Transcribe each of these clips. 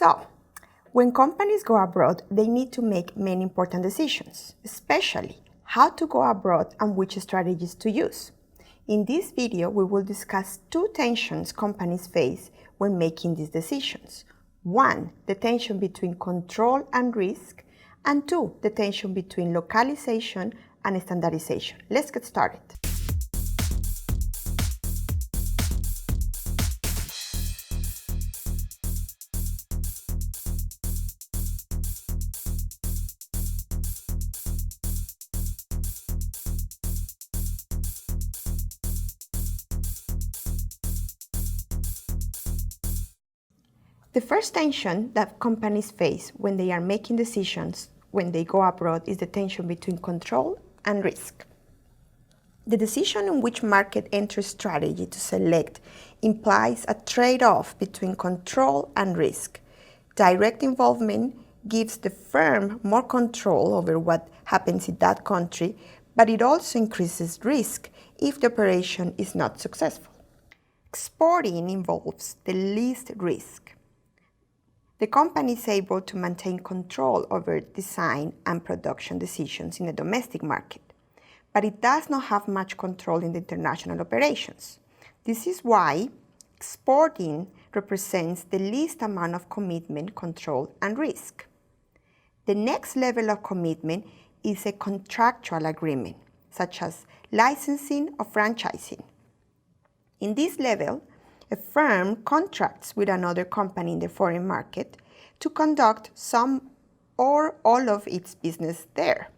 So, when companies go abroad, they need to make many important decisions, especially how to go abroad and which strategies to use. In this video, we will discuss two tensions companies face when making these decisions. One, the tension between control and risk, and two, the tension between localization and standardization. Let's get started. The first tension that companies face when they are making decisions when they go abroad is the tension between control and risk. The decision on which market entry strategy to select implies a trade-off between control and risk. Direct involvement gives the firm more control over what happens in that country, but it also increases risk if the operation is not successful. Exporting involves the least risk. The company is able to maintain control over design and production decisions in the domestic market, but it does not have much control in the international operations. This is why exporting represents the least amount of commitment, control, and risk. The next level of commitment is a contractual agreement, such as licensing or franchising. In this level, a firm contracts with another company in the foreign market to conduct some or all of its business there.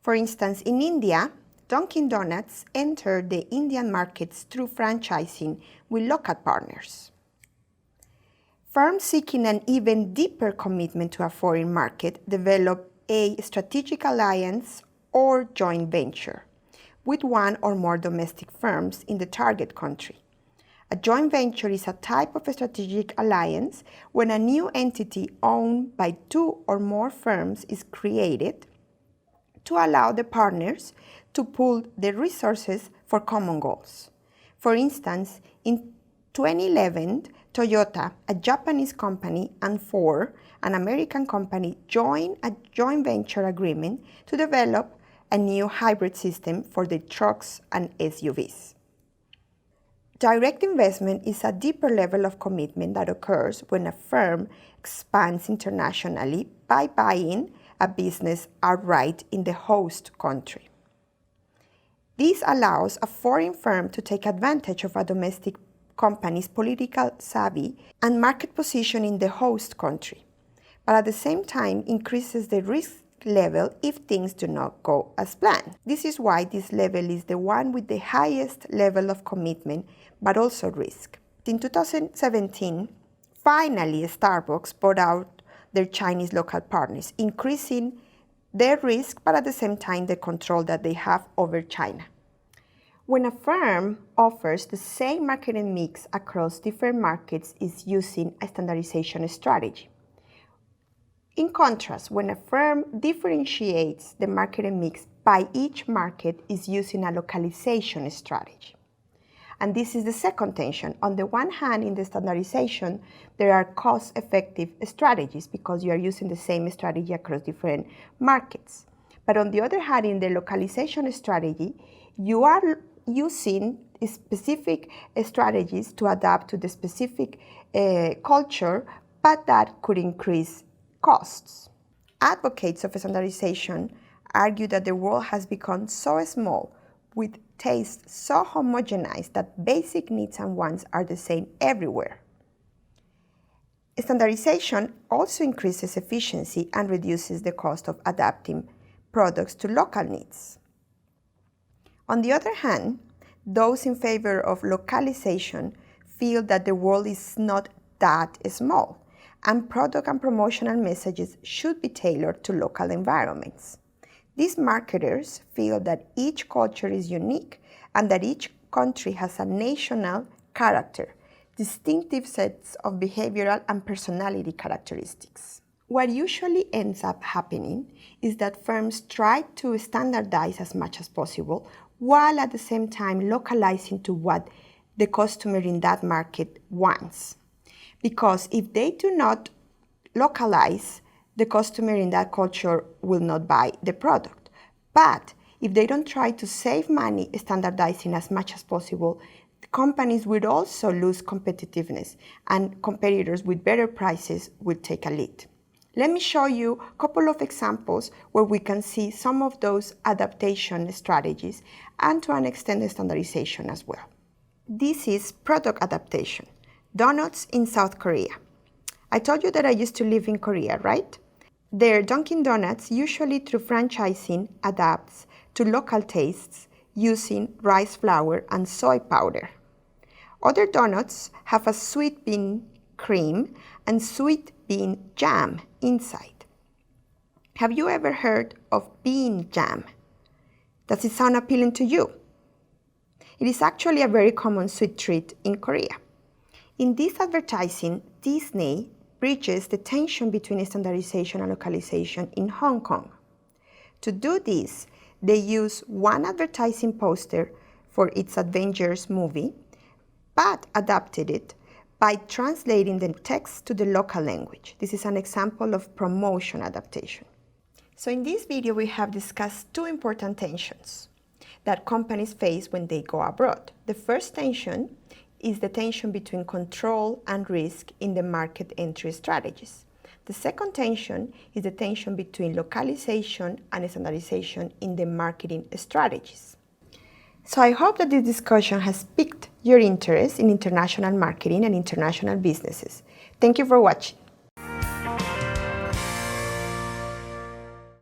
For instance, in India, Dunkin' Donuts entered the Indian markets through franchising with local partners. Firms seeking an even deeper commitment to a foreign market develop a strategic alliance or joint venture with one or more domestic firms in the target country. A joint venture is a type of a strategic alliance when a new entity owned by two or more firms is created to allow the partners to pool their resources for common goals. For instance, in 2011, Toyota, a Japanese company, and Ford, an American company, joined a joint venture agreement to develop a new hybrid system for the trucks and SUVs. Direct investment is a deeper level of commitment that occurs when a firm expands internationally by buying a business outright in the host country. This allows a foreign firm to take advantage of a domestic company's political savvy and market position in the host country, but at the same time increases the risk level if things do not go as planned. This is why this level is the one with the highest level of commitment, but also risk. In 2017, finally Starbucks bought out their Chinese local partners, increasing their risk, but at the same time the control that they have over China. When a firm offers the same marketing mix across different markets, is using a standardization strategy. In contrast, when a firm differentiates the marketing mix by each market, is using a localization strategy. And this is the second tension. On the one hand, in the standardization, there are cost-effective strategies because you are using the same strategy across different markets. But on the other hand, in the localization strategy, you are using specific strategies to adapt to the specific culture, but that could increase costs. Advocates of standardization argue that the world has become so small, with tastes so homogenized that basic needs and wants are the same everywhere. Standardization also increases efficiency and reduces the cost of adapting products to local needs. On the other hand, those in favor of localization feel that the world is not that small, and product and promotional messages should be tailored to local environments. These marketers feel that each culture is unique and that each country has a national character, distinctive sets of behavioral and personality characteristics. What usually ends up happening is that firms try to standardize as much as possible, while at the same time localizing to what the customer in that market wants. Because if they do not localize, the customer in that culture will not buy the product. But if they don't try to save money standardizing as much as possible, the companies will also lose competitiveness, and competitors with better prices will take a lead. Let me show you a couple of examples where we can see some of those adaptation strategies and to an extent the standardization as well. This is product adaptation. Donuts in South Korea. I told you that I used to live in Korea, right? There, Dunkin' Donuts, usually through franchising, adapts to local tastes using rice flour and soy powder. Other donuts have a sweet bean cream and sweet bean jam inside. Have you ever heard of bean jam? Does it sound appealing to you? It is actually a very common sweet treat in Korea. In this advertising, Disney bridges the tension between standardization and localization in Hong Kong. To do this, they use one advertising poster for its Avengers movie, but adapted it by translating the text to the local language. This is an example of promotion adaptation. So in this video, we have discussed two important tensions that companies face when they go abroad. The first tension is the tension between control and risk in the market entry strategies. The second tension is the tension between localization and standardization in the marketing strategies. So I hope that this discussion has piqued your interest in international marketing and international businesses. Thank you for watching.